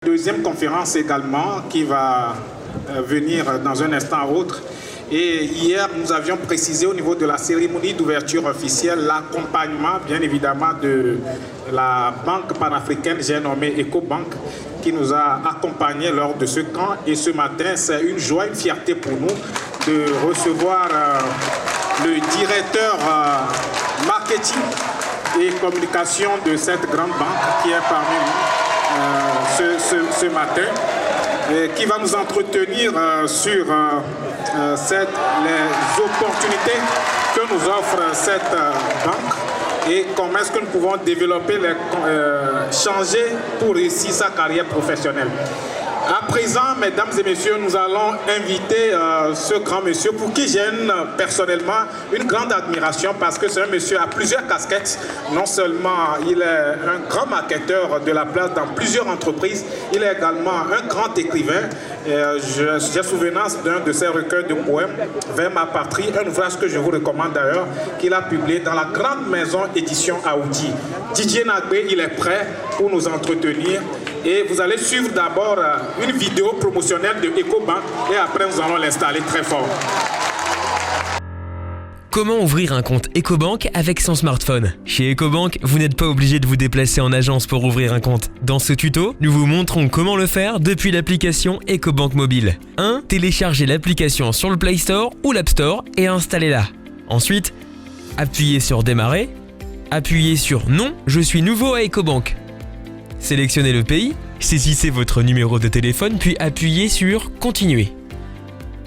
Deuxième conférence également qui va venir dans un instant ou autre. Et hier, nous avions précisé au niveau de la cérémonie d'ouverture officielle l'accompagnement, bien évidemment, de la banque panafricaine, j'ai nommé Ecobank, qui nous a accompagnés lors de ce camp. Et ce matin, c'est une joie, une fierté pour nous de recevoir le directeur marketing et communication de cette grande banque qui est parmi nous ce matin, qui va nous entretenir sur les opportunités que nous offre cette banque et comment est-ce que nous pouvons développer, changer pour réussir sa carrière professionnelle. À présent, mesdames et messieurs, nous allons inviter ce grand monsieur pour qui j'ai personnellement une grande admiration parce que c'est un monsieur à plusieurs casquettes. Non seulement il est un grand marketeur de la place dans plusieurs entreprises, il est également un grand écrivain. J'ai souvenance d'un de ses recueils de poèmes, Vers ma patrie, un ouvrage que je vous recommande d'ailleurs, qu'il a publié dans la grande maison édition Aoudi. Didier Nagbé, il est prêt pour nous entretenir. Et vous allez suivre d'abord une vidéo promotionnelle de Ecobank et après nous allons l'installer très fort. Comment ouvrir un compte Ecobank avec son smartphone? Chez Ecobank, vous n'êtes pas obligé de vous déplacer en agence pour ouvrir un compte. Dans ce tuto, nous vous montrons comment le faire depuis l'application Ecobank Mobile. 1. Téléchargez l'application sur le Play Store ou l'App Store et installez-la. Ensuite, appuyez sur Démarrer. Appuyez sur Non, je suis nouveau à Ecobank. Sélectionnez le pays, saisissez votre numéro de téléphone puis appuyez sur Continuer.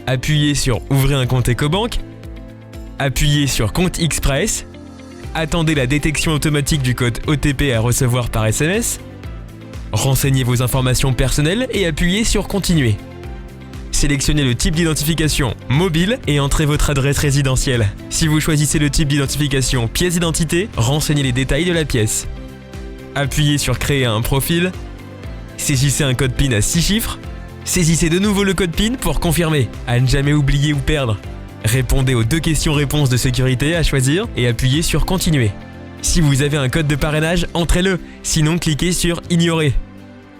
Appuyez sur Ouvrez un compte Ecobank. Appuyez sur Compte Express. Attendez la détection automatique du code OTP à recevoir par SMS. Renseignez vos informations personnelles et appuyez sur Continuer. Sélectionnez le type d'identification mobile et entrez votre adresse résidentielle. Si vous choisissez le type d'identification pièce d'identité, renseignez les détails de la pièce. Appuyez sur Créer un profil. Saisissez un code PIN à 6 chiffres. Saisissez de nouveau le code PIN pour confirmer, à ne jamais oublier ou perdre. Répondez aux 2 questions-réponses de sécurité à choisir et appuyez sur Continuer. Si vous avez un code de parrainage, entrez-le, sinon cliquez sur Ignorer.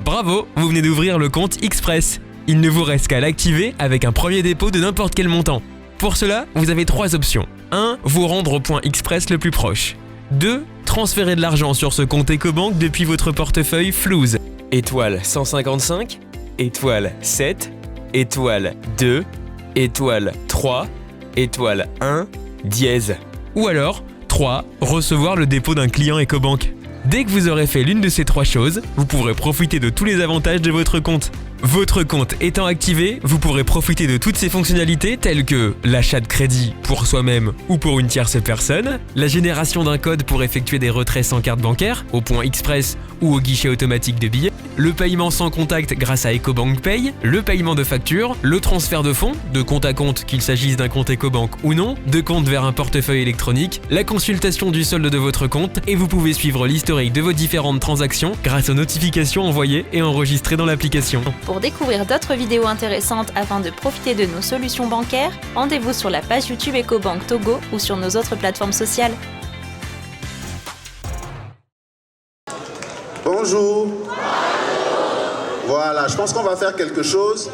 Bravo, vous venez d'ouvrir le compte Express. Il ne vous reste qu'à l'activer avec un premier dépôt de n'importe quel montant. Pour cela, vous avez 3 options. 1. Vous rendre au point Express le plus proche. 2. Transférer de l'argent sur ce compte Ecobank depuis votre portefeuille Flouze. Étoile 155, étoile 7, étoile 2, étoile 3, étoile 1, dièse. Ou alors, 3. Recevoir le dépôt d'un client Ecobank. Dès que vous aurez fait l'une de ces 3 choses, vous pourrez profiter de tous les avantages de votre compte. Votre compte étant activé, vous pourrez profiter de toutes ces fonctionnalités telles que l'achat de crédit pour soi-même ou pour une tierce personne, la génération d'un code pour effectuer des retraits sans carte bancaire, au point Express ou au guichet automatique de billets, le paiement sans contact grâce à Ecobank Pay, le paiement de factures, le transfert de fonds, de compte à compte qu'il s'agisse d'un compte Ecobank ou non, de compte vers un portefeuille électronique, la consultation du solde de votre compte et vous pouvez suivre l'historique de vos différentes transactions grâce aux notifications envoyées et enregistrées dans l'application. Pour découvrir d'autres vidéos intéressantes afin de profiter de nos solutions bancaires, rendez-vous sur la page YouTube Ecobank Togo ou sur nos autres plateformes sociales. Bonjour. Voilà, je pense qu'on va faire quelque chose.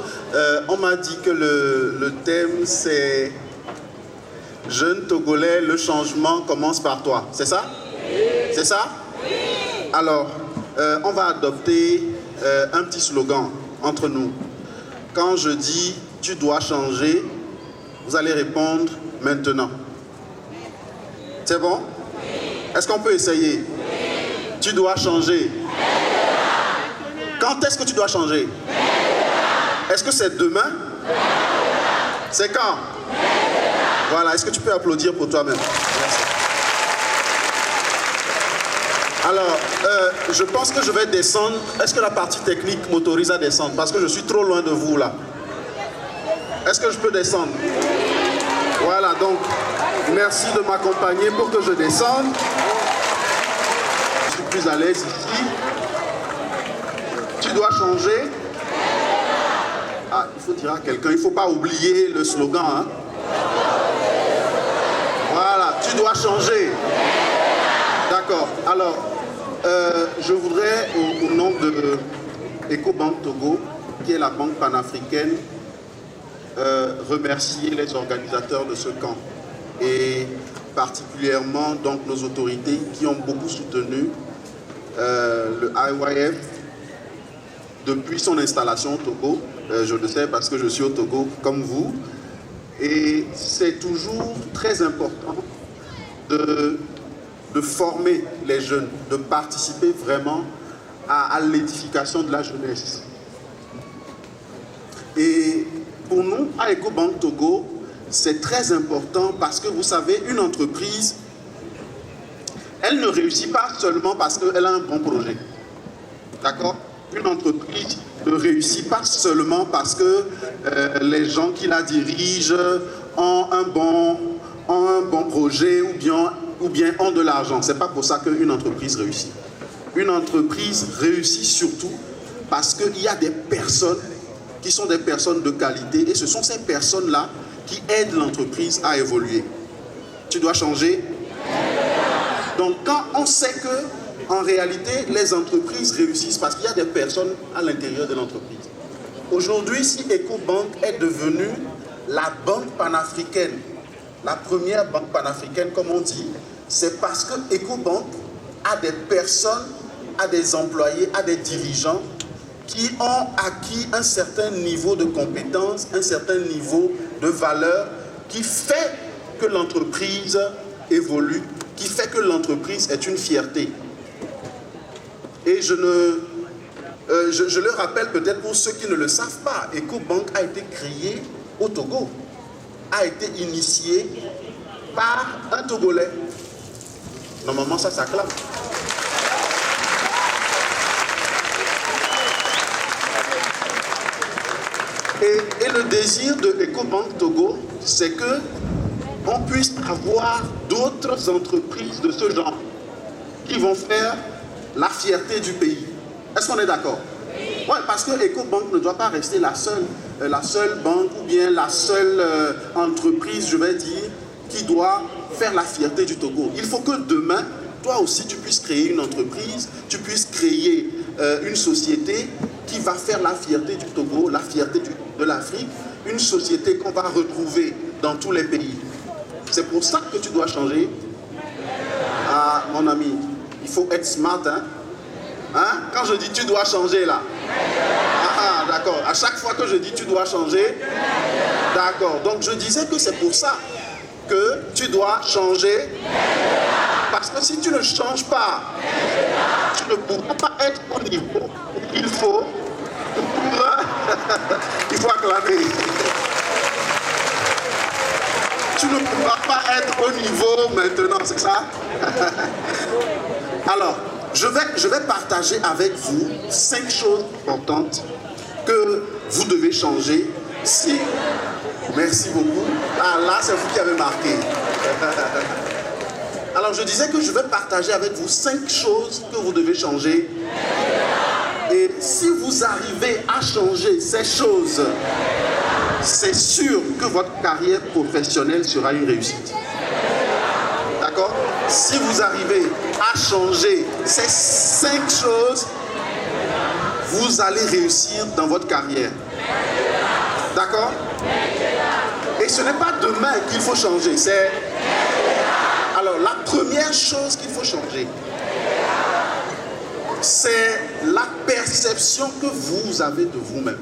On m'a dit que le thème c'est « Jeune Togolais, le changement commence par toi ». C'est ça? Oui. C'est ça? Oui. Alors, on va adopter un petit slogan entre nous. Quand je dis « tu dois changer », vous allez répondre « maintenant ». C'est bon? Oui. Est-ce qu'on peut essayer? Oui. Tu dois changer. Quand est-ce que tu dois changer? Est-ce que c'est demain? C'est quand? Voilà, est-ce que tu peux applaudir pour toi-même? Merci. Alors, je pense que je vais descendre. Est-ce que la partie technique m'autorise à descendre? Parce que je suis trop loin de vous là. Est-ce que je peux descendre? Voilà, donc, merci de m'accompagner pour que je descende. Je suis plus à l'aise ici. Tu dois changer. Ah, il faut dire à quelqu'un, il ne faut pas oublier le slogan. Hein? Voilà, tu dois changer. D'accord. Alors, je voudrais, au nom EcoBank Togo, qui est la banque panafricaine, remercier les organisateurs de ce camp et particulièrement donc nos autorités qui ont beaucoup soutenu le IYF depuis son installation au Togo. Je le sais parce que je suis au Togo comme vous. Et c'est toujours très important de former les jeunes, de participer vraiment à l'édification de la jeunesse. Et pour nous, à EcoBank Togo, c'est très important parce que vous savez, une entreprise, elle ne réussit pas seulement parce qu'elle a un bon projet. D'accord? Une entreprise ne réussit pas seulement parce que les gens qui la dirigent ont un bon projet ou bien ont de l'argent. Ce n'est pas pour ça qu'une entreprise réussit. Une entreprise réussit surtout parce qu'il y a des personnes qui sont des personnes de qualité et ce sont ces personnes-là qui aident l'entreprise à évoluer. Tu dois changer. Donc quand on sait que en réalité les entreprises réussissent parce qu'il y a des personnes à l'intérieur de l'entreprise. Aujourd'hui, si EcoBank est devenue la banque panafricaine, la première banque panafricaine comme on dit, c'est parce que EcoBank a des personnes, a des employés, a des dirigeants qui ont acquis un certain niveau de compétence, un certain niveau de valeur qui fait que l'entreprise évolue, qui fait que l'entreprise est une fierté. Et je le rappelle peut-être pour ceux qui ne le savent pas, EcoBank a été créé au Togo, a été initié par un Togolais. Normalement, ça s'acclame. Et le désir de EcoBank Togo, c'est que on puisse avoir d'autres entreprises de ce genre qui vont faire la fierté du pays. Est-ce qu'on est d'accord? Oui, parce que EcoBank ne doit pas rester la seule banque ou bien la seule entreprise, je vais dire, qui doit faire la fierté du Togo. Il faut que demain, toi aussi, tu puisses créer une entreprise, tu puisses créer une société qui va faire la fierté du Togo, la fierté de l'Afrique, une société qu'on va retrouver dans tous les pays. C'est pour ça que tu dois changer. Ah, mon ami, il faut être smart, hein? Hein? Quand je dis tu dois changer là. Ah, d'accord. À chaque fois que je dis tu dois changer. D'accord. Donc je disais que c'est pour ça que tu dois changer. Parce que si tu ne changes pas, tu ne pourras pas être au niveau où il faut. Il faut acclamer. Tu ne pourras pas être au niveau maintenant, c'est ça? Alors, je vais partager avec vous 5 choses importantes que vous devez changer si... Merci beaucoup. Ah là, c'est vous qui avez marqué. Alors, je disais que je vais partager avec vous 5 choses que vous devez changer. Et si vous arrivez à changer ces choses, c'est sûr que votre carrière professionnelle sera une réussite. D'accord? Si vous arrivez à changer ces 5 choses, vous allez réussir dans votre carrière. D'accord? Et ce n'est pas demain qu'il faut changer, c'est... Alors, la première chose qu'il faut changer, c'est la perception que vous avez de vous-même.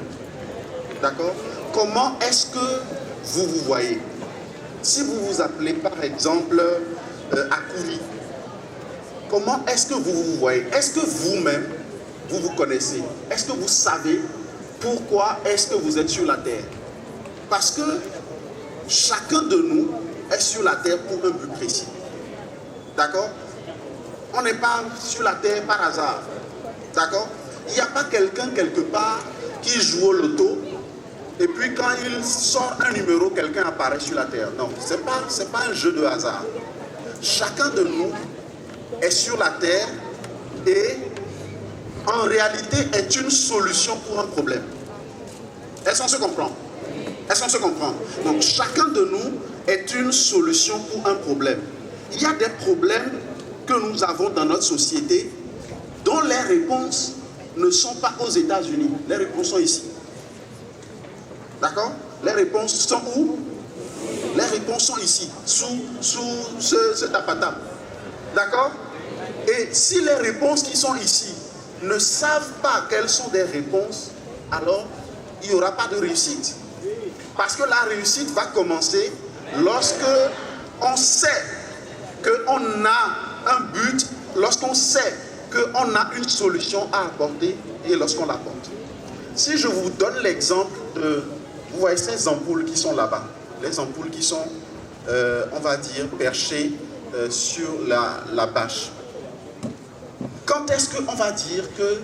D'accord? Comment est-ce que vous vous voyez? Si vous vous appelez par exemple Akouri, comment est-ce que vous vous voyez? Est-ce que vous-même, vous vous connaissez? Est-ce que vous savez pourquoi est-ce que vous êtes sur la terre? Parce que chacun de nous est sur la terre pour un but précis. D'accord? On n'est pas sur la terre par hasard. D'accord? Il n'y a pas quelqu'un quelque part qui joue au loto et puis quand il sort un numéro, quelqu'un apparaît sur la terre. Non, ce n'est pas un jeu de hasard. Chacun de nous est sur la terre et en réalité est une solution pour un problème. Est-ce qu'on se comprend? Est-ce qu'on se comprend? Donc chacun de nous est une solution pour un problème. Il y a des problèmes que nous avons dans notre société dont les réponses ne sont pas aux États-Unis. Les réponses sont ici. D'accord? Les réponses sont où? Les réponses sont ici, sous ce tapatam. D'accord? Et si les réponses qui sont ici ne savent pas quelles sont des réponses, alors il n'y aura pas de réussite. Parce que la réussite va commencer lorsque on sait qu'on a un but, lorsqu'on sait qu'on a une solution à apporter et lorsqu'on l'apporte. Si je vous donne l'exemple de, vous voyez ces ampoules qui sont là-bas, les ampoules qui sont, on va dire, perchées sur la bâche. Quand est-ce qu'on va dire que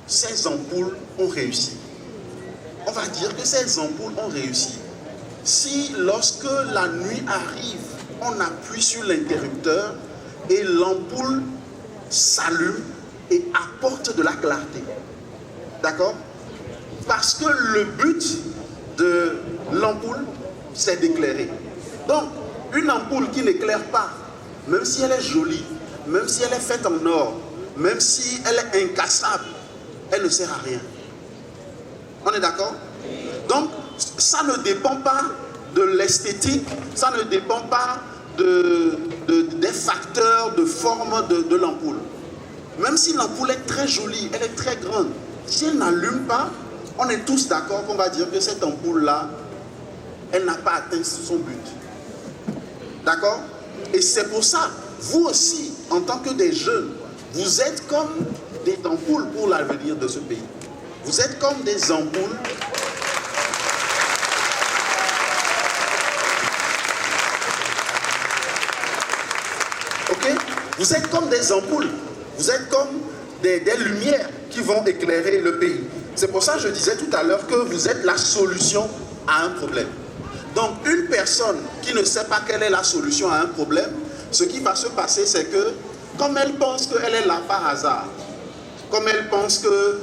ces ampoules ont réussi? On va dire que ces ampoules ont réussi si lorsque la nuit arrive, on appuie sur l'interrupteur et l'ampoule s'allume et apporte de la clarté. D'accord? Parce que le but de l'ampoule, c'est d'éclairer. Donc, une ampoule qui n'éclaire pas, même si elle est jolie, même si elle est faite en or, même si elle est incassable, elle ne sert à rien. On est d'accord? Donc, ça ne dépend pas de l'esthétique, ça ne dépend pas des facteurs de forme de l'ampoule. Même si l'ampoule est très jolie, elle est très grande, si elle n'allume pas, on est tous d'accord qu'on va dire que cette ampoule-là, elle n'a pas atteint son but. D'accord? Et c'est pour ça, vous aussi, en tant que des jeunes, vous êtes comme des ampoules pour l'avenir de ce pays. Vous êtes comme des ampoules. Ok? Vous êtes comme des ampoules. Vous êtes comme des lumières qui vont éclairer le pays. C'est pour ça que je disais tout à l'heure que vous êtes la solution à un problème. Donc, une personne qui ne sait pas quelle est la solution à un problème, ce qui va se passer, c'est que, comme elle pense qu'elle est là par hasard, comme elle pense que,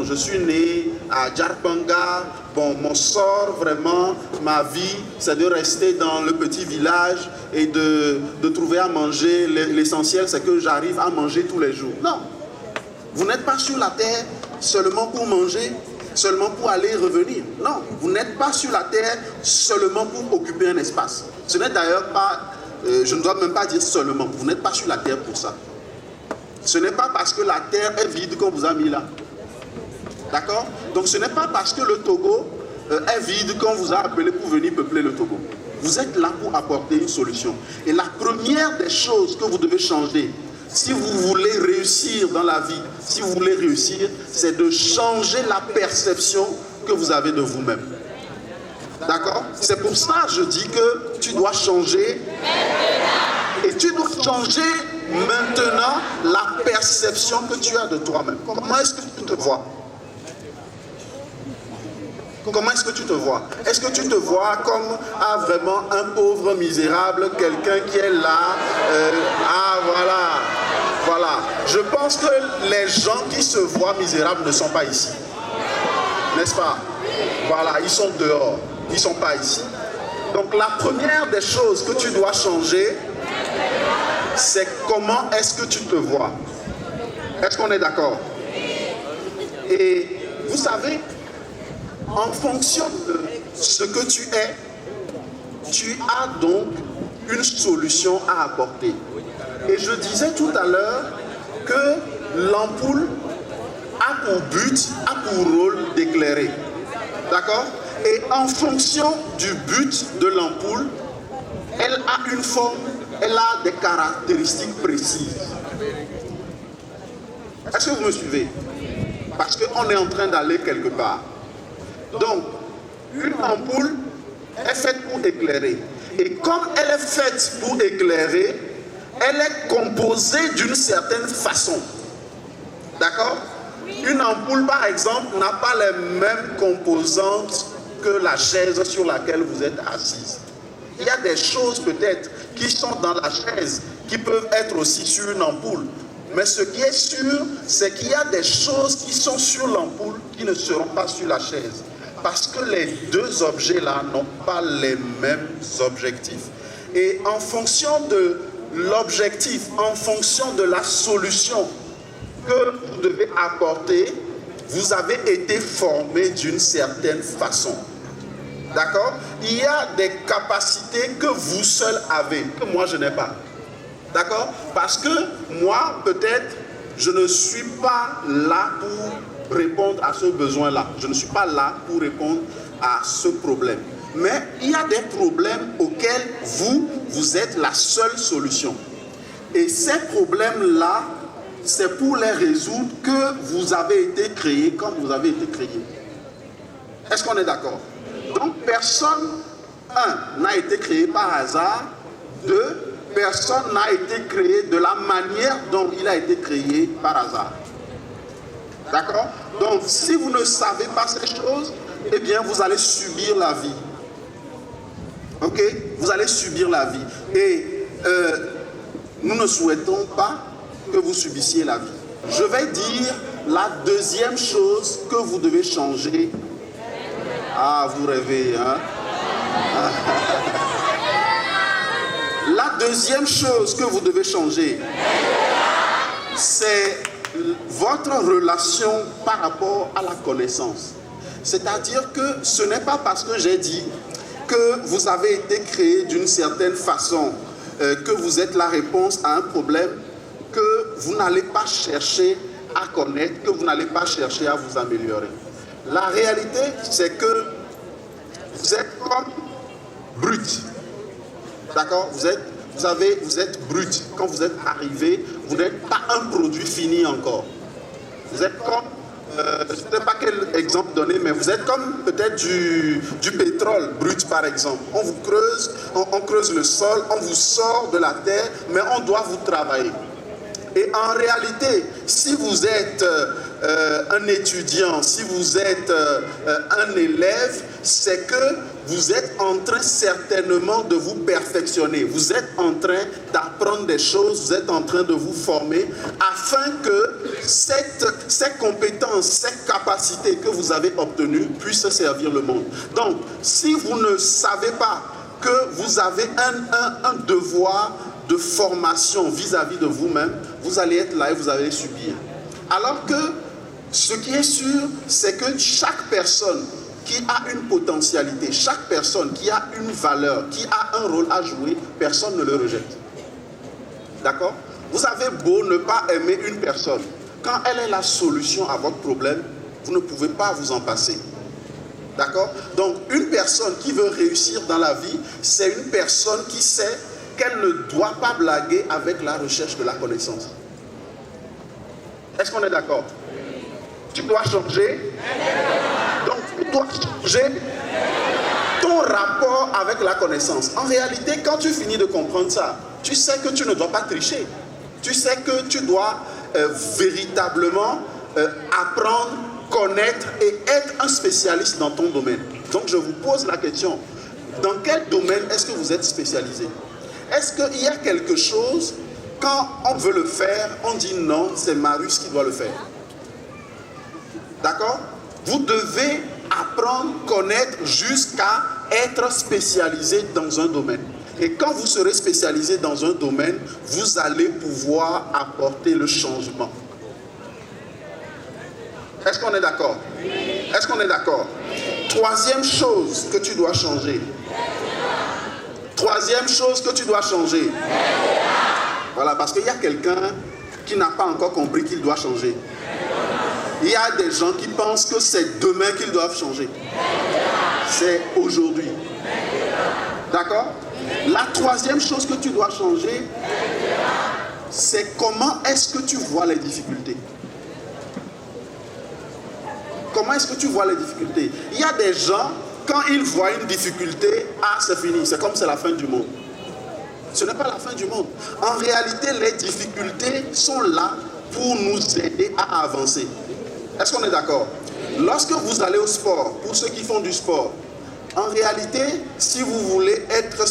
je suis né à Djarpanga, mon sort vraiment, ma vie, c'est de rester dans le petit village et de trouver à manger. L'essentiel, c'est que j'arrive à manger tous les jours. Non, vous n'êtes pas sur la terre seulement pour manger, seulement pour aller et revenir. Non, vous n'êtes pas sur la terre seulement pour occuper un espace. Ce n'est d'ailleurs pas, je ne dois même pas dire seulement, vous n'êtes pas sur la terre pour ça. Ce n'est pas parce que la terre est vide qu'on vous a mis là. D'accord? Donc ce n'est pas parce que le Togo est vide qu'on vous a appelé pour venir peupler le Togo. Vous êtes là pour apporter une solution. Et la première des choses que vous devez changer, si vous voulez réussir dans la vie, si vous voulez réussir, c'est de changer la perception que vous avez de vous-même. D'accord? C'est pour ça que je dis que tu dois changer. Et tu dois changer maintenant la perception que tu as de toi-même. Comment est-ce que tu te vois? Comment est-ce que tu te vois? Est-ce que tu te vois comme vraiment un pauvre misérable, quelqu'un qui est là? Voilà. Je pense que les gens qui se voient misérables ne sont pas ici. N'est-ce pas? Voilà, ils sont dehors. Ils ne sont pas ici. Donc la première des choses que tu dois changer, c'est comment est-ce que tu te vois. Est-ce qu'on est d'accord? Et vous savez, en fonction de ce que tu es, tu as donc une solution à apporter. Et je disais tout à l'heure que l'ampoule a pour but, a pour rôle d'éclairer. D'accord? Et en fonction du but de l'ampoule, elle a une forme, elle a des caractéristiques précises. Est-ce que vous me suivez? Parce qu'on est en train d'aller quelque part. Donc, une ampoule est faite pour éclairer. Et comme elle est faite pour éclairer, elle est composée d'une certaine façon. D'accord? Une ampoule, par exemple, n'a pas les mêmes composantes que la chaise sur laquelle vous êtes assise. Il y a des choses peut-être qui sont dans la chaise qui peuvent être aussi sur une ampoule. Mais ce qui est sûr, c'est qu'il y a des choses qui sont sur l'ampoule qui ne seront pas sur la chaise. Parce que les deux objets-là n'ont pas les mêmes objectifs. Et en fonction de l'objectif, en fonction de la solution que vous devez apporter, vous avez été formé d'une certaine façon. D'accord? Il y a des capacités que vous seul avez, que moi je n'ai pas. D'accord? Parce que moi, peut-être, je ne suis pas là pour répondre à ce besoin-là. Je ne suis pas là pour répondre à ce problème. Mais il y a des problèmes auxquels vous êtes la seule solution. Et ces problèmes-là, c'est pour les résoudre que vous avez été créé comme vous avez été créé. Est-ce qu'on est d'accord? Donc personne, n'a été créé par hasard. 2, personne n'a été créé de la manière dont il a été créé par hasard. D'accord? Donc si vous ne savez pas ces choses, eh bien vous allez subir la vie. Ok? Vous allez subir la vie. Et nous ne souhaitons pas que vous subissiez la vie. Je vais dire la deuxième chose que vous devez changer. Ah, vous rêvez, hein? La deuxième chose que vous devez changer, c'est votre relation par rapport à la connaissance. C'est-à-dire que ce n'est pas parce que j'ai dit que vous avez été créé d'une certaine façon, que vous êtes la réponse à un problème, que vous n'allez pas chercher à connaître, que vous n'allez pas chercher à vous améliorer. La réalité, c'est que vous êtes comme brut. D'accord? Vous êtes brut. Quand vous êtes arrivé, vous n'êtes pas un produit fini encore. Vous êtes comme, je ne sais pas quel exemple donner, mais vous êtes comme peut-être du pétrole brut par exemple. On vous creuse, on creuse le sol, on vous sort de la terre, mais on doit vous travailler. Et en réalité, si vous êtes un étudiant, si vous êtes un élève, c'est que vous êtes en train certainement de vous perfectionner. Vous êtes en train d'apprendre des choses, vous êtes en train de vous former afin que ces compétences, ces capacités que vous avez obtenues puissent servir le monde. Donc, si vous ne savez pas que vous avez un devoir de formation vis-à-vis de vous-même, vous allez être là et vous allez subir. Alors que ce qui est sûr, c'est que chaque personne qui a une potentialité, chaque personne qui a une valeur, qui a un rôle à jouer, personne ne le rejette. D'accord? Vous avez beau ne pas aimer une personne, quand elle est la solution à votre problème, vous ne pouvez pas vous en passer. D'accord? Donc, une personne qui veut réussir dans la vie, c'est une personne qui sait qu'elle ne doit pas blaguer avec la recherche de la connaissance. Est-ce qu'on est d'accord? Tu dois changer. Donc, tu dois changer ton rapport avec la connaissance. En réalité, quand tu finis de comprendre ça, tu sais que tu ne dois pas tricher. Tu sais que tu dois véritablement apprendre, connaître et être un spécialiste dans ton domaine. Donc, je vous pose la question. Dans quel domaine est-ce que vous êtes spécialisé? Est-ce qu'il y a quelque chose, quand on veut le faire, on dit non, c'est Marius qui doit le faire? D'accord? Vous devez apprendre, connaître jusqu'à être spécialisé dans un domaine. Et quand vous serez spécialisé dans un domaine, vous allez pouvoir apporter le changement. Est-ce qu'on est d'accord? Est-ce qu'on est d'accord? Troisième chose que tu dois changer. Troisième chose que tu dois changer. Voilà, parce qu'il y a quelqu'un qui n'a pas encore compris qu'il doit changer. Il y a des gens qui pensent que c'est demain qu'ils doivent changer. C'est aujourd'hui. D'accord? La troisième chose que tu dois changer, c'est comment est-ce que tu vois les difficultés. Comment est-ce que tu vois les difficultés? Il y a des gens, quand ils voient une difficulté, ah, c'est fini, c'est comme c'est la fin du monde. Ce n'est pas la fin du monde. En réalité, les difficultés sont là pour nous aider à avancer. Est-ce qu'on est d'accord? Lorsque vous allez au sport, pour ceux qui font du sport, en réalité, si vous voulez être,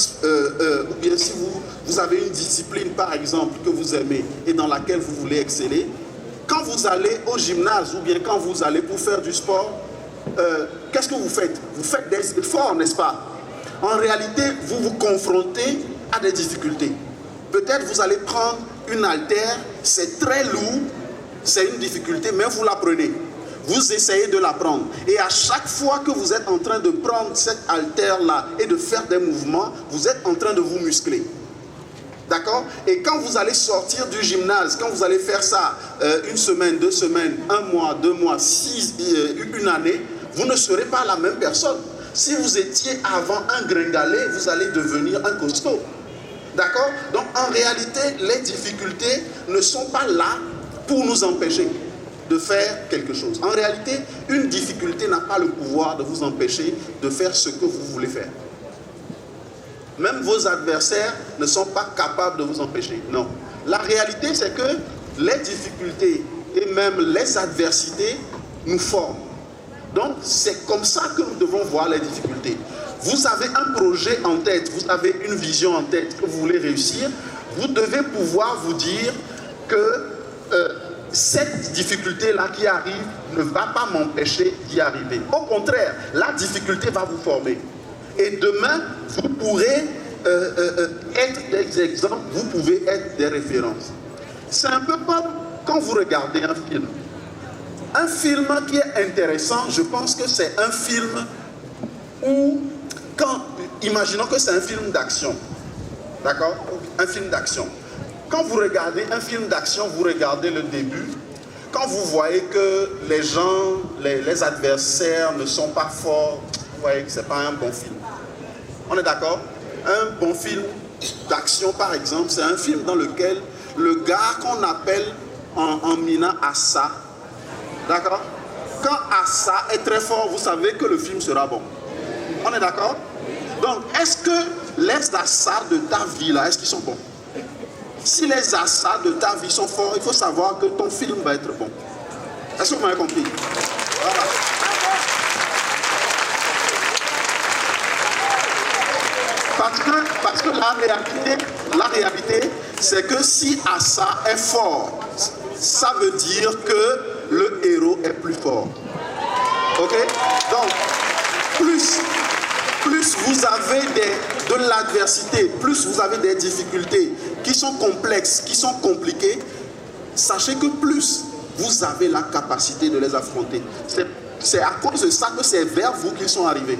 ou bien si vous avez une discipline, par exemple, que vous aimez et dans laquelle vous voulez exceller, quand vous allez au gymnase ou bien quand vous allez pour faire du sport, qu'est-ce que vous faites? Vous faites des efforts, n'est-ce pas? En réalité, vous vous confrontez à des difficultés. Peut-être vous allez prendre une haltère, c'est très lourd, c'est une difficulté, mais vous l'apprenez. Vous essayez de l'apprendre. Et à chaque fois que vous êtes en train de prendre cette haltère-là et de faire des mouvements, vous êtes en train de vous muscler. D'accord? Et quand vous allez sortir du gymnase, quand vous allez faire ça une semaine, 2 semaines, 1 mois, 2 mois, 1 année, vous ne serez pas la même personne. Si vous étiez avant un gringalet, vous allez devenir un costaud. D'accord? Donc en réalité, les difficultés ne sont pas là pour nous empêcher de faire quelque chose. En réalité, une difficulté n'a pas le pouvoir de vous empêcher de faire ce que vous voulez faire. Même vos adversaires ne sont pas capables de vous empêcher. Non. La réalité, c'est que les difficultés et même les adversités nous forment. Donc, c'est comme ça que nous devons voir les difficultés. Vous avez un projet en tête, vous avez une vision en tête que vous voulez réussir. Vous devez pouvoir vous dire que cette difficulté-là qui arrive ne va pas m'empêcher d'y arriver. Au contraire, la difficulté va vous former. Et demain, vous pourrez être des exemples, vous pouvez être des références. C'est un peu comme quand vous regardez un film. Un film qui est intéressant, je pense que c'est un film où, imaginons que c'est un film d'action. D'accord? Un film d'action. Quand vous regardez un film d'action, vous regardez le début. Quand vous voyez que les gens, les adversaires ne sont pas forts, vous voyez que ce n'est pas un bon film. On est d'accord? Un bon film d'action, par exemple, c'est un film dans lequel le gars qu'on appelle en Mina Assa, d'accord? Quand Assa est très fort, vous savez que le film sera bon. On est d'accord? Donc, est-ce que les Assa de ta vie, là, est-ce qu'ils sont bons? Si les Assa de ta vie sont forts, il faut savoir que ton film va être bon. Est-ce que vous m'avez compris? Voilà. Parce que la réalité, c'est que si Assa est fort, ça veut dire que le héros est plus fort. Ok? Donc, plus vous avez de l'adversité, plus vous avez des difficultés qui sont complexes, qui sont compliquées, sachez que plus vous avez la capacité de les affronter. C'est à cause de ça que c'est vers vous qu'ils sont arrivés.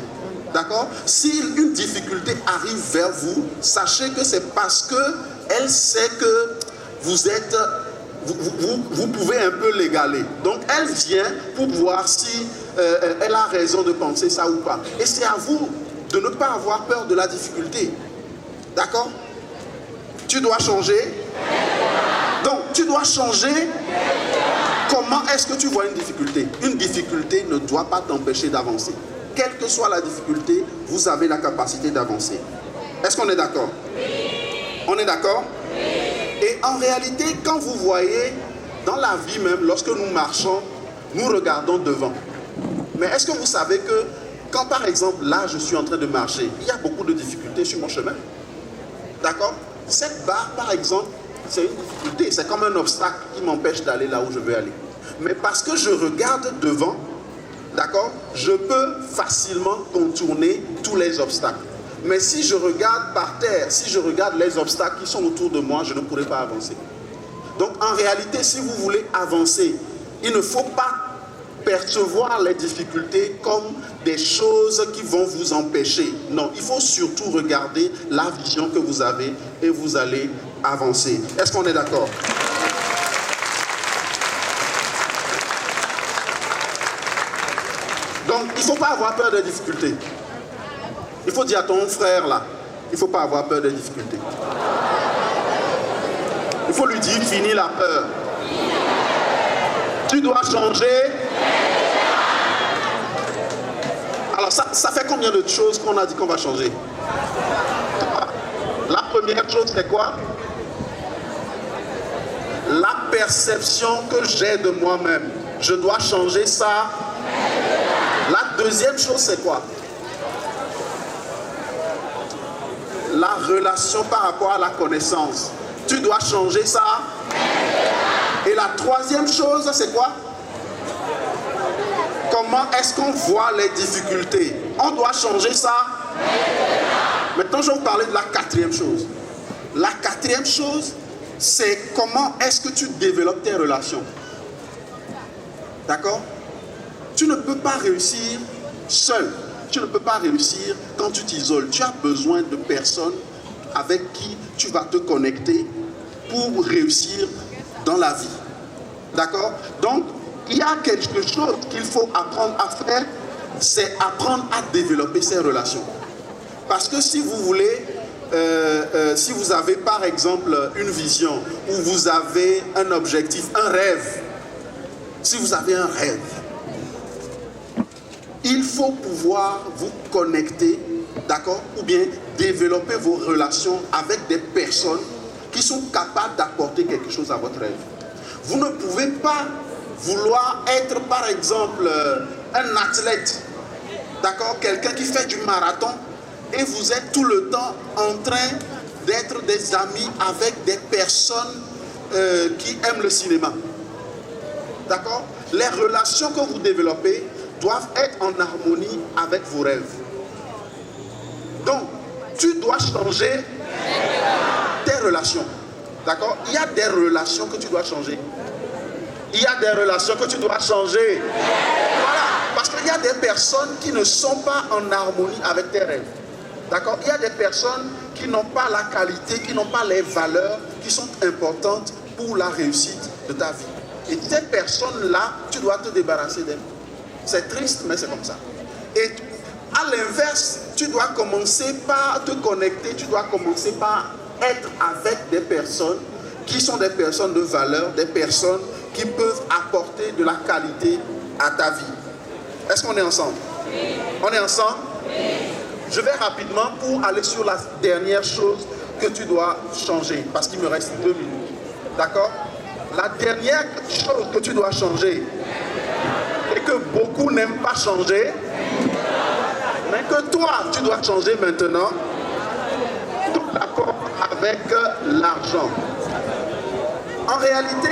D'accord? Si une difficulté arrive vers vous, sachez que c'est parce qu'elle sait que vous pouvez un peu l'égaler. Donc elle vient pour voir si elle a raison de penser ça ou pas. Et c'est à vous de ne pas avoir peur de la difficulté. D'accord? Tu dois changer. Donc tu dois changer. Comment est-ce que tu vois une difficulté? Une difficulté ne doit pas t'empêcher d'avancer. Quelle que soit la difficulté, vous avez la capacité d'avancer. Est-ce qu'on est d'accord? On est d'accord? Et en réalité, quand vous voyez, dans la vie même, lorsque nous marchons, nous regardons devant. Mais est-ce que vous savez que, quand par exemple, là, je suis en train de marcher, il y a beaucoup de difficultés sur mon chemin? D'accord? Cette barre, par exemple, c'est une difficulté, c'est comme un obstacle qui m'empêche d'aller là où je veux aller. Mais parce que je regarde devant, d'accord, je peux facilement contourner tous les obstacles. Mais si je regarde par terre, si je regarde les obstacles qui sont autour de moi, je ne pourrai pas avancer. Donc en réalité, si vous voulez avancer, il ne faut pas percevoir les difficultés comme des choses qui vont vous empêcher. Non, il faut surtout regarder la vision que vous avez et vous allez avancer. Est-ce qu'on est d'accord? Donc, il ne faut pas avoir peur des difficultés. Il faut dire à ton frère là, il ne faut pas avoir peur des difficultés. Il faut lui dire, finis la peur. Tu dois changer. Alors ça fait combien de choses qu'on a dit qu'on va changer? La première chose, c'est quoi? La perception que j'ai de moi-même. Je dois changer ça. La deuxième chose, c'est quoi? La relation par rapport à la connaissance. Tu dois changer ça. Et la troisième chose, c'est quoi? Comment est-ce qu'on voit les difficultés? On doit changer ça. Maintenant, je vais vous parler de la quatrième chose. La quatrième chose, c'est comment est-ce que tu développes tes relations. D'accord? Tu ne peux pas réussir seul. Tu ne peux pas réussir quand tu t'isoles. Tu as besoin de personnes avec qui tu vas te connecter pour réussir dans la vie. D'accord? Donc, il y a quelque chose qu'il faut apprendre à faire, c'est apprendre à développer ces relations. Parce que si vous voulez, si vous avez par exemple une vision, ou vous avez un objectif, un rêve, si vous avez un rêve, il faut pouvoir vous connecter, d'accord, ou bien développer vos relations avec des personnes qui sont capables d'apporter quelque chose à votre rêve. Vous ne pouvez pas vouloir être, par exemple, un athlète, d'accord, quelqu'un qui fait du marathon, et vous êtes tout le temps en train d'être des amis avec des personnes qui aiment le cinéma. D'accord? Les relations que vous développez doivent être en harmonie avec vos rêves. Donc, tu dois changer tes relations. D'accord? Il y a des relations que tu dois changer. Il y a des relations que tu dois changer. Voilà. Parce qu'il y a des personnes qui ne sont pas en harmonie avec tes rêves. D'accord? Il y a des personnes qui n'ont pas la qualité, qui n'ont pas les valeurs qui sont importantes pour la réussite de ta vie. Et ces personnes-là, tu dois te débarrasser d'elles. C'est triste, mais c'est comme ça. Et à l'inverse, tu dois commencer par te connecter, tu dois commencer par être avec des personnes qui sont des personnes de valeur, des personnes qui peuvent apporter de la qualité à ta vie. Est-ce qu'on est ensemble? Oui. On est ensemble? Oui. Je vais rapidement pour aller sur la dernière chose que tu dois changer, parce qu'il me reste 2 minutes. D'accord? La dernière chose que tu dois changer, et que beaucoup n'aiment pas changer, mais que toi, tu dois changer maintenant, tout rapport avec l'argent. En réalité,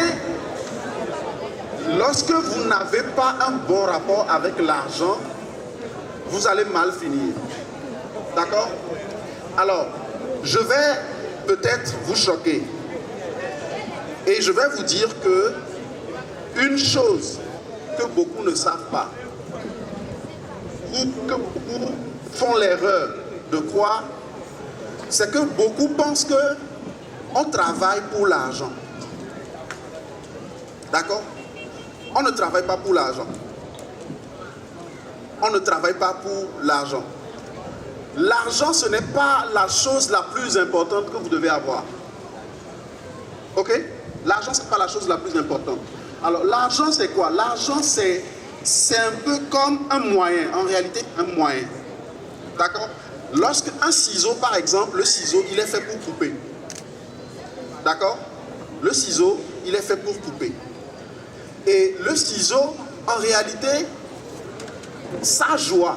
lorsque vous n'avez pas un bon rapport avec l'argent, vous allez mal finir. D'accord? Alors, je vais peut-être vous choquer. Et je vais vous dire que une chose que beaucoup ne savent pas, ou que beaucoup font l'erreur de croire, c'est que beaucoup pensent qu'on travaille pour l'argent. D'accord? On ne travaille pas pour l'argent. On ne travaille pas pour l'argent. L'argent, ce n'est pas la chose la plus importante que vous devez avoir. Ok? L'argent, ce n'est pas la chose la plus importante. Alors, l'argent, c'est quoi? L'argent, c'est un peu comme un moyen. En réalité, un moyen. D'accord? Lorsque un ciseau, par exemple, le ciseau, il est fait pour couper. D'accord? Le ciseau, il est fait pour couper. Et le ciseau, en réalité, sa joie,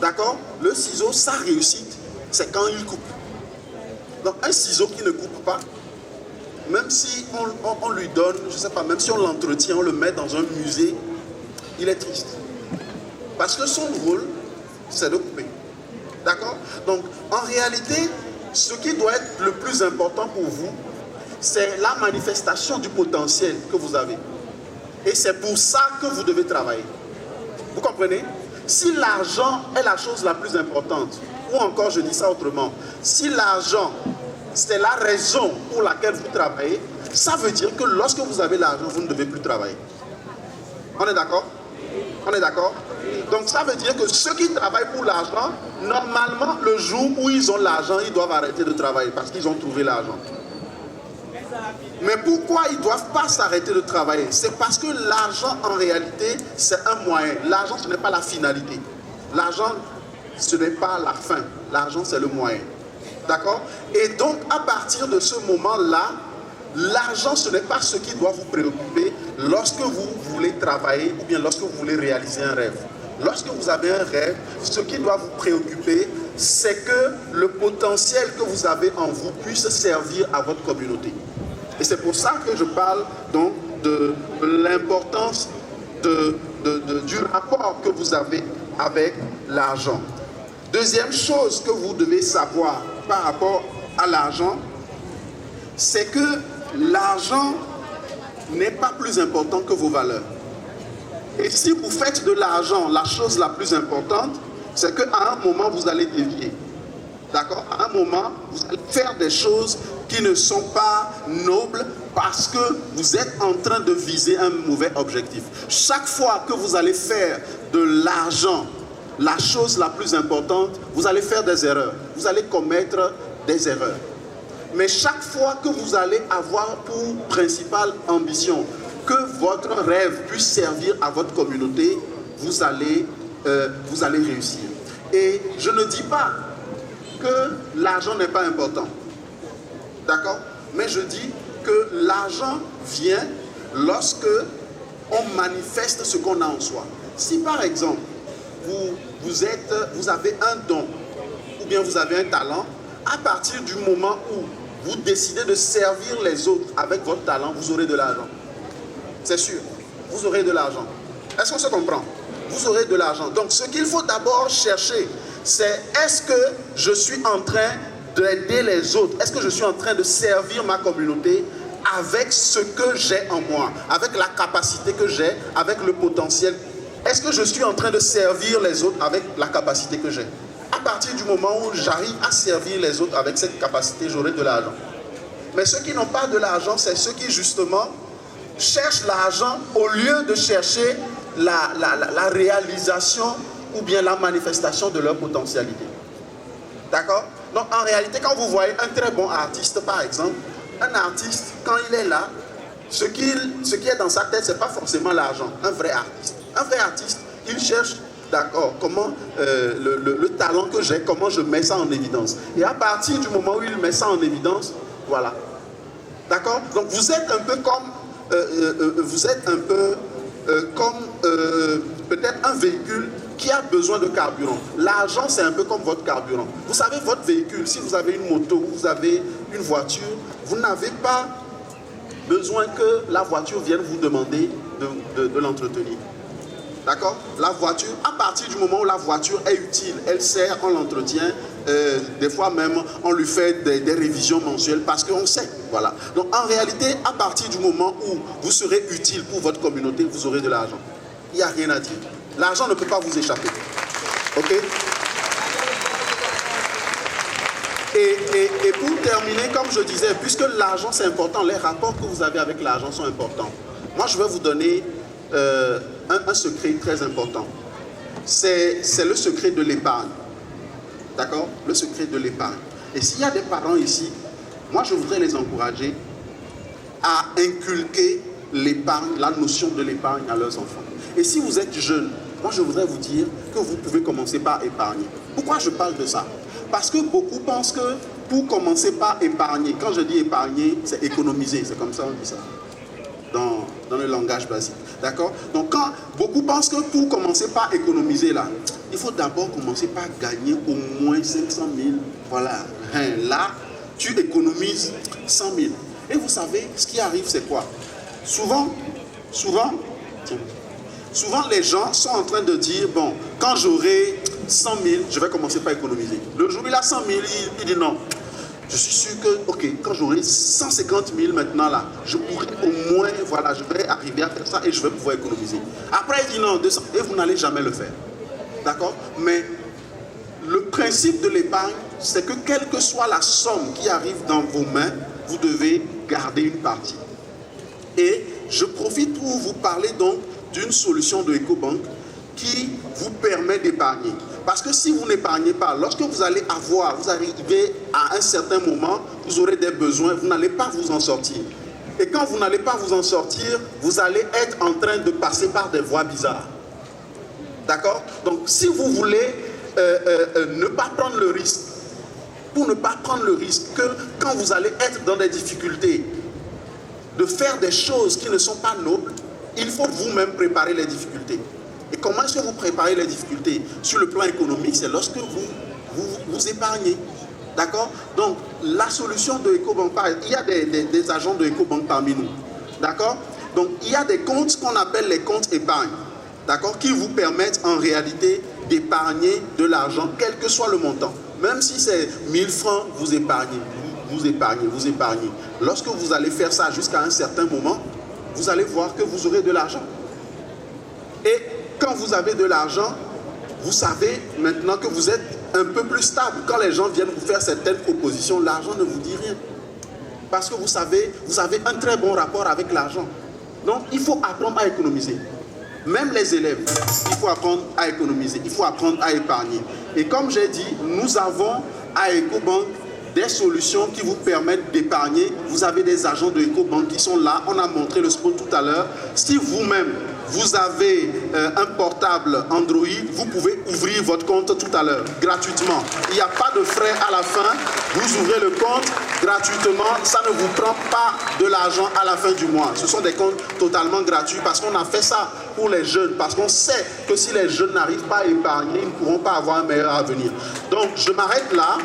d'accord? Le ciseau, sa réussite, c'est quand il coupe. Donc, un ciseau qui ne coupe pas, même si on lui donne, je ne sais pas, même si on l'entretient, on le met dans un musée, il est triste. Parce que son rôle, c'est de couper. D'accord? Donc, en réalité, ce qui doit être le plus important pour vous, c'est la manifestation du potentiel que vous avez. Et c'est pour ça que vous devez travailler. Vous comprenez? Si l'argent est la chose la plus importante, ou encore je dis ça autrement, si l'argent c'est la raison pour laquelle vous travaillez, ça veut dire que lorsque vous avez l'argent, vous ne devez plus travailler. On est d'accord? On est d'accord? Donc ça veut dire que ceux qui travaillent pour l'argent, normalement, le jour où ils ont l'argent, ils doivent arrêter de travailler parce qu'ils ont trouvé l'argent. Mais pourquoi ils ne doivent pas s'arrêter de travailler? C'est parce que l'argent, en réalité, c'est un moyen. L'argent, ce n'est pas la finalité. L'argent, ce n'est pas la fin. L'argent, c'est le moyen. D'accord? Et donc, à partir de ce moment-là, l'argent, ce n'est pas ce qui doit vous préoccuper lorsque vous voulez travailler ou bien lorsque vous voulez réaliser un rêve. Lorsque vous avez un rêve, ce qui doit vous préoccuper, c'est que le potentiel que vous avez en vous puisse servir à votre communauté. Et c'est pour ça que je parle donc de l'importance du rapport que vous avez avec l'argent. Deuxième chose que vous devez savoir par rapport à l'argent, c'est que l'argent n'est pas plus important que vos valeurs. Et si vous faites de l'argent, la chose la plus importante, c'est qu'à un moment, vous allez dévier. D'accord? À un moment, vous allez faire des choses qui ne sont pas nobles parce que vous êtes en train de viser un mauvais objectif. Chaque fois que vous allez faire de l'argent, la chose la plus importante, vous allez faire des erreurs. Vous allez commettre des erreurs. Mais chaque fois que vous allez avoir pour principale ambition que votre rêve puisse servir à votre communauté, vous allez réussir. Et je ne dis pas que l'argent n'est pas important. D'accord? Mais je dis que l'argent vient lorsque on manifeste ce qu'on a en soi. Si par exemple, vous avez un don ou bien vous avez un talent, à partir du moment où vous décidez de servir les autres avec votre talent, vous aurez de l'argent. C'est sûr, vous aurez de l'argent. Est-ce qu'on se comprend? Vous aurez de l'argent. Donc ce qu'il faut d'abord chercher, c'est est-ce que je suis en train d'aider les autres? Est-ce que je suis en train de servir ma communauté avec ce que j'ai en moi, avec la capacité que j'ai, avec le potentiel? Est-ce que je suis en train de servir les autres avec la capacité que j'ai? À partir du moment où j'arrive à servir les autres avec cette capacité, j'aurai de l'argent. Mais ceux qui n'ont pas de l'argent, c'est ceux qui justement cherchent l'argent au lieu de chercher la réalisation ou bien la manifestation de leur potentialité. D'accord? Donc en réalité, quand vous voyez un très bon artiste, par exemple, un artiste, quand il est là, ce qui est dans sa tête, ce n'est pas forcément l'argent. Un vrai artiste, il cherche, d'accord, comment le talent que j'ai, comment je mets ça en évidence. Et à partir du moment où il met ça en évidence, voilà. D'accord? Donc vous êtes un peu comme peut-être un véhicule qui a besoin de carburant. L'argent, c'est un peu comme votre carburant. Vous savez, votre véhicule, si vous avez une moto, vous avez une voiture, vous n'avez pas besoin que la voiture vienne vous demander de l'entretenir. D'accord? La voiture, à partir du moment où la voiture est utile, elle sert, on l'entretient, des fois même on lui fait des révisions mensuelles parce qu'on sait. Voilà. Donc en réalité, à partir du moment où vous serez utile pour votre communauté, vous aurez de l'argent. Il n'y a rien à dire. L'argent ne peut pas vous échapper. Ok? Et pour terminer, comme je disais, puisque l'argent c'est important, les rapports que vous avez avec l'argent sont importants. Moi je vais vous donner un secret très important. C'est le secret de l'épargne. D'accord? Le secret de l'épargne. Et s'il y a des parents ici, moi je voudrais les encourager à inculquer l'épargne, la notion de l'épargne à leurs enfants. Et si vous êtes jeune, moi je voudrais vous dire que vous pouvez commencer par épargner. Pourquoi je parle de ça? Parce que beaucoup pensent que pour commencer par épargner, quand je dis épargner, c'est économiser, c'est comme ça on dit ça, dans le langage basique. D'accord? Donc quand beaucoup pensent que pour commencer par économiser là, il faut d'abord commencer par gagner au moins 500 000. Voilà. Là, tu économises 100 000. Et vous savez, ce qui arrive, c'est quoi? Souvent, les gens sont en train de dire, bon, quand j'aurai 100 000, je vais commencer par économiser. Le jour où il a 100 000, il dit non. Je suis sûr que, ok, quand j'aurai 150 000 maintenant là, je pourrai au moins, voilà, je vais arriver à faire ça et je vais pouvoir économiser. Après, il dit non, 200, et vous n'allez jamais le faire. D'accord? Mais le principe de l'épargne, c'est que quelle que soit la somme qui arrive dans vos mains, vous devez garder une partie. Et je profite pour vous parler donc d'une solution de EcoBank qui vous permet d'épargner. Parce que si vous n'épargnez pas, lorsque vous allez vous arrivez à un certain moment, vous aurez des besoins, vous n'allez pas vous en sortir. Et quand vous n'allez pas vous en sortir, vous allez être en train de passer par des voies bizarres. D'accord? Donc si vous voulez ne pas prendre le risque, pour ne pas prendre le risque que quand vous allez être dans des difficultés, de faire des choses qui ne sont pas nobles, il faut vous-même préparer les difficultés. Et comment est-ce que vous préparez les difficultés? Sur le plan économique, c'est lorsque vous épargnez. D'accord? Donc, la solution de EcoBank, il y a des agents de EcoBank parmi nous. D'accord? Donc, il y a des comptes qu'on appelle les comptes épargne. D'accord? Qui vous permettent en réalité d'épargner de l'argent, quel que soit le montant. Même si c'est 1000 francs, vous épargnez. Vous épargnez. Lorsque vous allez faire ça jusqu'à un certain moment, vous allez voir que vous aurez de l'argent. Et quand vous avez de l'argent, vous savez maintenant que vous êtes un peu plus stable. Quand les gens viennent vous faire certaines propositions, l'argent ne vous dit rien. Parce que vous avez un très bon rapport avec l'argent. Donc, il faut apprendre à économiser. Même les élèves, il faut apprendre à économiser, il faut apprendre à épargner. Et comme j'ai dit, nous avons à EcoBank des solutions qui vous permettent d'épargner. Vous avez des agents de EcoBank qui sont là. On a montré le spot tout à l'heure. Si vous-même, vous avez un portable Android, vous pouvez ouvrir votre compte tout à l'heure, gratuitement. Il n'y a pas de frais à la fin. Vous ouvrez le compte gratuitement. Ça ne vous prend pas de l'argent à la fin du mois. Ce sont des comptes totalement gratuits parce qu'on a fait ça pour les jeunes. Parce qu'on sait que si les jeunes n'arrivent pas à épargner, ils ne pourront pas avoir un meilleur avenir. Donc, je m'arrête là.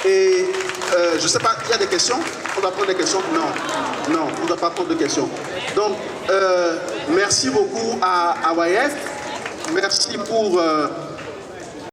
Et je ne sais pas, il y a des questions? On doit prendre des questions? Non, on ne doit pas prendre de questions. Donc, merci beaucoup à YF. Merci pour